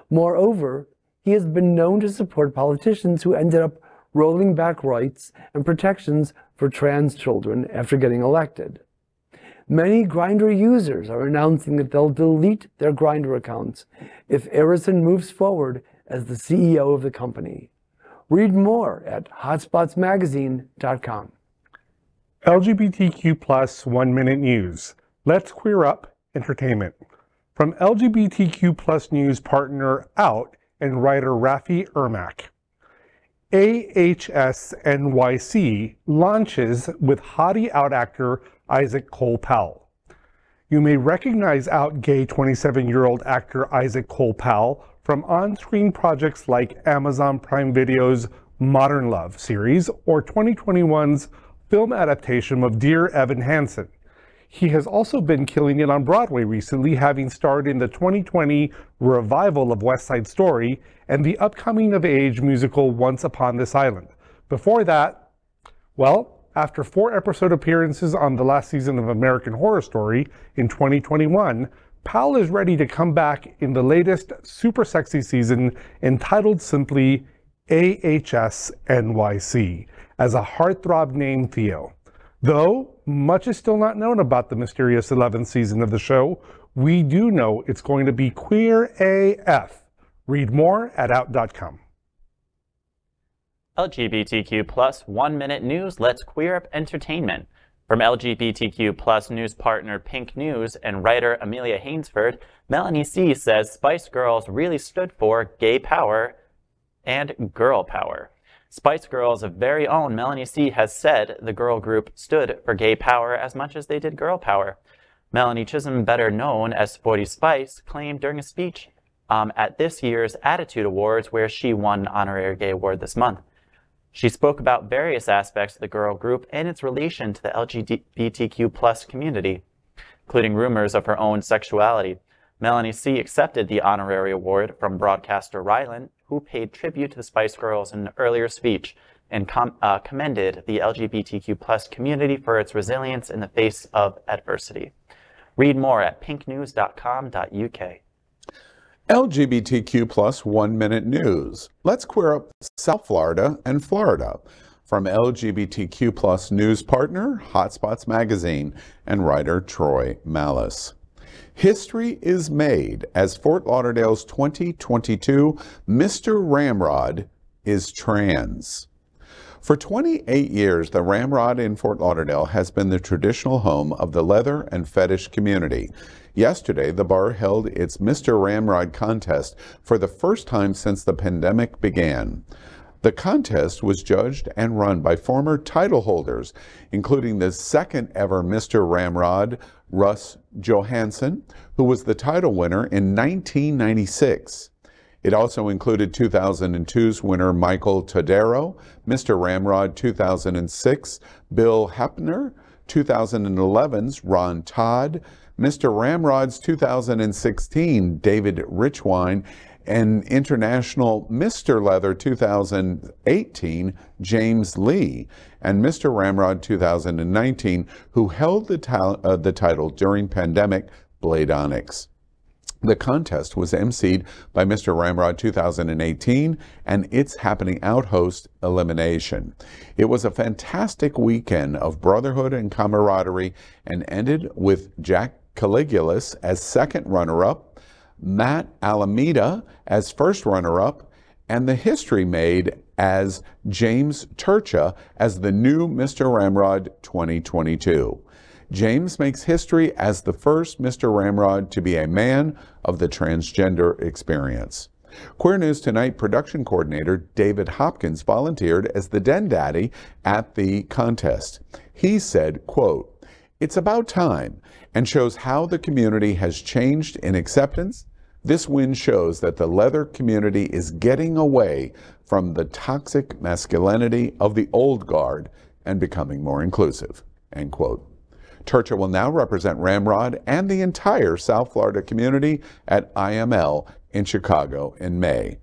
F: Moreover, he has been known to support politicians who ended up rolling back rights and protections for trans children after getting elected. Many Grindr users are announcing that they'll delete their Grindr accounts if Arison moves forward as the CEO of the company. Read more at hotspotsmagazine.com.
D: LGBTQ plus 1 minute news. Let's queer up entertainment. From LGBTQ plus news partner Out and writer Rafi Ermac. AHS NYC launches with Hottie Out actor Isaac Cole Powell. You may recognize Out gay 27-year-old actor Isaac Cole Powell from on-screen projects like Amazon Prime Video's Modern Love series or 2021's film adaptation of Dear Evan Hansen. He has also been killing it on Broadway recently, having starred in the 2020 revival of West Side Story and the upcoming of-age musical Once Upon This Island. Before that, well, after 4 episode appearances on the last season of American Horror Story in 2021, Powell is ready to come back in the latest super sexy season entitled simply AHS NYC as a heartthrob named Theo. Though much is still not known about the mysterious 11th season of the show, We do know it's going to be queer AF. Read more at out.com.
C: LGBTQ plus 1 minute news lets queer up entertainment. From LGBTQ plus news partner Pink News and writer Amelia Hainsford, Melanie C. says Spice Girls really stood for gay power and girl power. Spice Girls' very own Melanie C. has said the girl group stood for gay power as much as they did girl power. Melanie Chisholm, better known as Sporty Spice, claimed during a speech at this year's Attitude Awards, where she won an honorary gay award this month. She spoke about various aspects of the girl group and its relation to the LGBTQ plus community, including rumors of her own sexuality. Melanie C. accepted the honorary award from broadcaster Rylan, who paid tribute to the Spice Girls in an earlier speech and commended the LGBTQ plus community for its resilience in the face of adversity. Read more at pinknews.com.uk.
A: LGBTQ plus 1 minute news. Let's queer up South Florida and Florida. From LGBTQ plus news partner, Hotspots Magazine, and writer Troy Malice. History is made as Fort Lauderdale's 2022 Mr. Ramrod Is Trans. For 28 years, the Ramrod in Fort Lauderdale has been the traditional home of the leather and fetish community. Yesterday, the bar held its Mr. Ramrod contest for the first time since the pandemic began. The contest was judged and run by former title holders, including the second ever Mr. Ramrod, Russ Johansson, who was the title winner in 1996. It also included 2002's winner Michael Todero, Mr. Ramrod 2006, Bill Hepner, 2011's Ron Todd, Mr. Ramrod's 2016 David Richwine, and International Mr. Leather 2018 James Lee, and Mr. Ramrod 2019, who held the title during pandemic, Blade Onyx. The contest was emceed by Mr. Ramrod 2018 and its Happening Out host, Elimination. It was a fantastic weekend of brotherhood and camaraderie and ended with Jack Caligulus as second runner-up, Matt Alameda as first runner-up, and the history made as James Turcha as the new Mr. Ramrod 2022. James makes history as the first Mr. Ramrod to be a man of the transgender experience. Queer News Tonight production coordinator David Hopkins volunteered as the Den Daddy at the contest. He said, quote, "It's about time and shows how the community has changed in acceptance. This win shows that the leather community is getting away from the toxic masculinity of the old guard and becoming more inclusive," end quote. Turcha will now represent Ramrod and the entire South Florida community at IML in Chicago in May,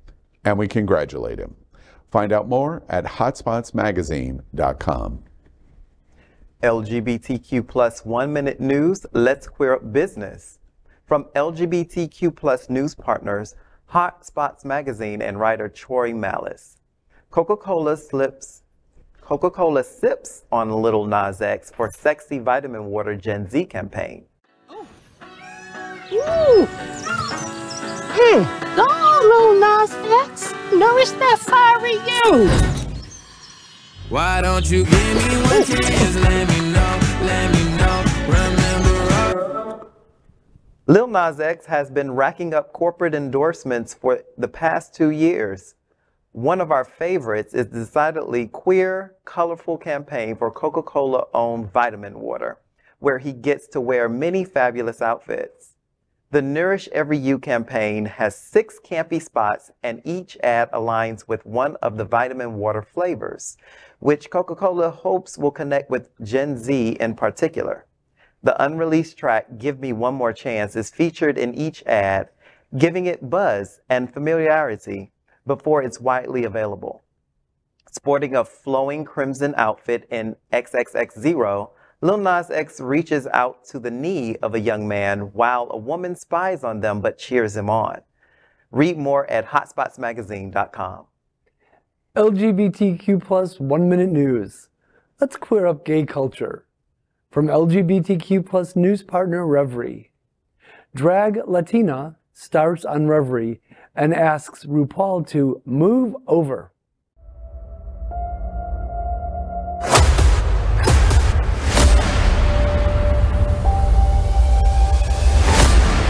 A: and we congratulate him. Find out more at hotspotsmagazine.com.
E: LGBTQ plus 1 minute news, let's queer up business. From LGBTQ plus news partners, Hotspots Magazine and writer Troy Malice. Coca-Cola sips on Lil Nas X for Sexy Vitamin Water Gen Z campaign.
L: Ooh. Go on, Lil Nas X. Nourish that fiery you.
N: Why don't you give me one chance? Let me know, remember.
E: Lil Nas X has been racking up corporate endorsements for the past 2 years. One of our favorites is the decidedly queer, colorful campaign for Coca-Cola-owned vitamin water, where he gets to wear many fabulous outfits. The Nourish Every You campaign has 6 campy spots, and each ad aligns with one of the vitamin water flavors, which Coca-Cola hopes will connect with Gen Z in particular. The unreleased track, Give Me One More Chance, is featured in each ad, giving it buzz and familiarity before it's widely available. Sporting a flowing crimson outfit in XXX0, Lil Nas X reaches out to the knee of a young man while a woman spies on them but cheers him on. Read more at hotspotsmagazine.com.
F: LGBTQ plus 1 minute news. Let's queer up gay culture. From LGBTQ plus news partner Reverie. Drag Latina starts on Reverie and asks RuPaul to move over.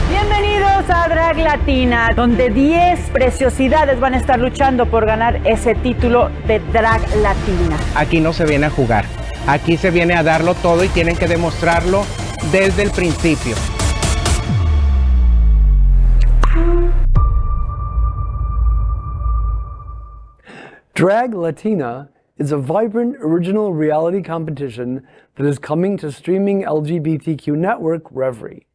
O: Bienvenidos a Drag Latina, donde 10 preciosidades van a estar luchando por ganar ese título de Drag Latina.
P: Aquí no se viene a jugar, aquí se viene a darlo todo y tienen que demostrarlo desde el principio.
F: Drag Latina is a vibrant original reality competition that is coming to streaming LGBTQ network Reverie.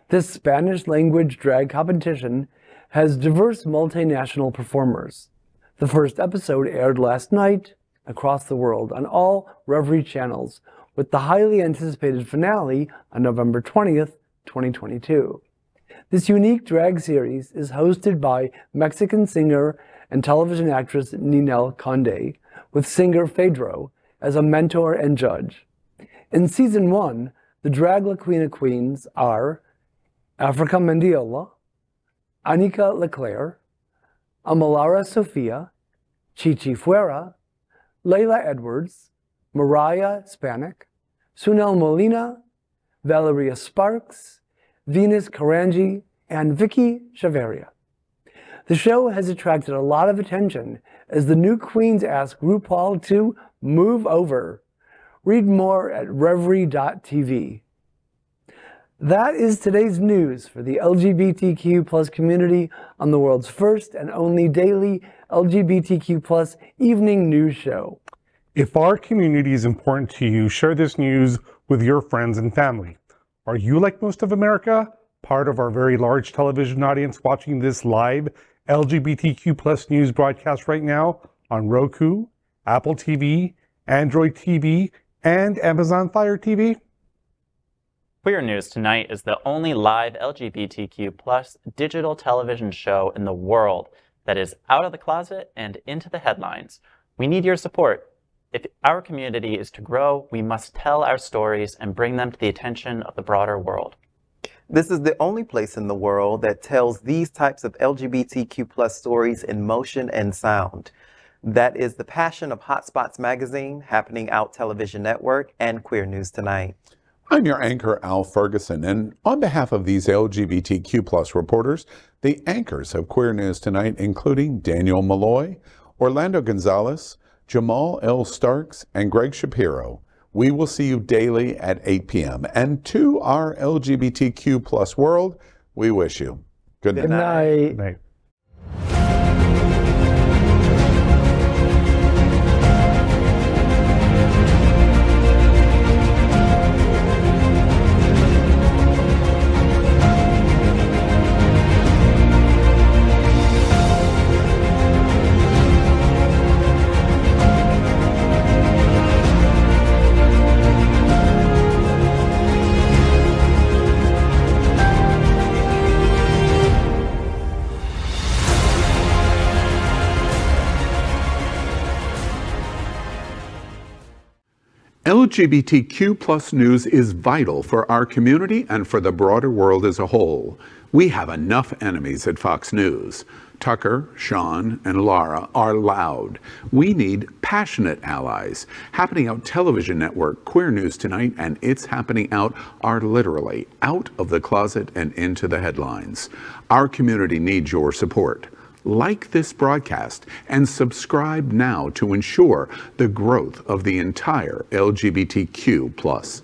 F: This Spanish-language drag competition has diverse multinational performers. The first episode aired last night across the world on all Reverie channels, with the highly anticipated finale on November 20th, 2022. This unique drag series is hosted by Mexican singer and television actress Ninel Conde, with singer Pedro as a mentor and judge. In Season 1, the Drag La Queen of Queens are Africa Mendiola, Anika Leclerc, Amalara Sofia, Chichi Fuera, Layla Edwards, Mariah Spanik, Sunel Molina, Valeria Sparks, Venus Karanji, and Vicky Chaveria. The show has attracted a lot of attention as the new queens ask RuPaul to move over. Read more at reverie.tv. That is today's news for the LGBTQ+ community on the world's first and only daily LGBTQ+ evening news show.
D: If our community is important to you, share this news with your friends and family. Are you, like most of America, part of our very large television audience watching this live LGBTQ+ news broadcast right now on Roku, Apple TV, Android TV, and Amazon Fire TV?
C: Queer News Tonight is the only live LGBTQ+ digital television show in the world that is out of the closet and into the headlines. We need your support. If our community is to grow, we must tell our stories and bring them to the attention of the broader world.
E: This is the only place in the world that tells these types of LGBTQ+ stories in motion and sound. That is the passion of Hotspots Magazine, Happening Out Television Network, and Queer News Tonight.
A: I'm your anchor, Al Ferguson, and on behalf of these LGBTQ+ reporters, the anchors of Queer News Tonight, including Daniel Molloy, Orlando Gonzales, Jamaal L. Starks, and Gregg Shapiro, we will see you daily at 8 p.m. And to our LGBTQ+ world, we wish you good night.
F: Good night.
D: Good night.
A: LGBTQ+ news is vital for our community and for the broader world as a whole. We have enough enemies at Fox News. Tucker, Sean, and Lara are loud. We need passionate allies. Happening Out Television Network, Queer News Tonight, and It's Happening Out are literally out of the closet and into the headlines. Our community needs your support. Like this broadcast and subscribe now to ensure the growth of the entire LGBTQ+